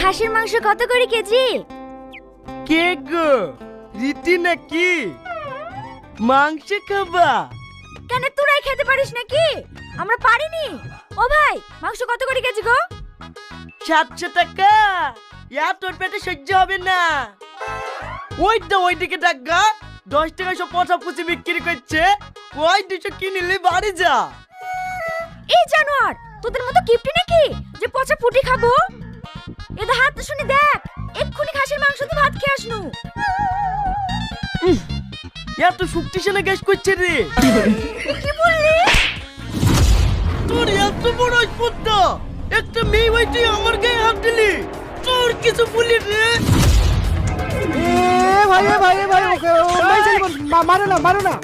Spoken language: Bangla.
খাসির মাংস কত করে কেজি? কে গো, রীতি নাকি? মাংস খাবা? কেন তোরাই খেতে পারিস নাকি? আমরা পারিনি। ও ভাই, মাংস কত করে কেজি গো? 700 টাকা। তোর পেটে সহ্য হবে না। ওইদিকে টাকা 10 টাকা সব পচা পুচি বিক্রি করছে। ওই 200 কিনলে বাড়ি যা। এই জানোয়ার, তোদের মতো কিপটি নাকি যে পচা ফুটি খাবো? এদের হাত শুনে দেখ, এক্ষুনি খাসির মাংস দিয়ে ভাত খেয়ে আসনু। এত শক্তিশালী গ্যাস করছে রে। কি বললি? তোর এত বড় স্পর্ধা, একটা মেয়ে হইতে আমার গায়ে হাত দিলি। তোর কিছু বলি রে। ভাই ভাই ভাই ওকে মারো না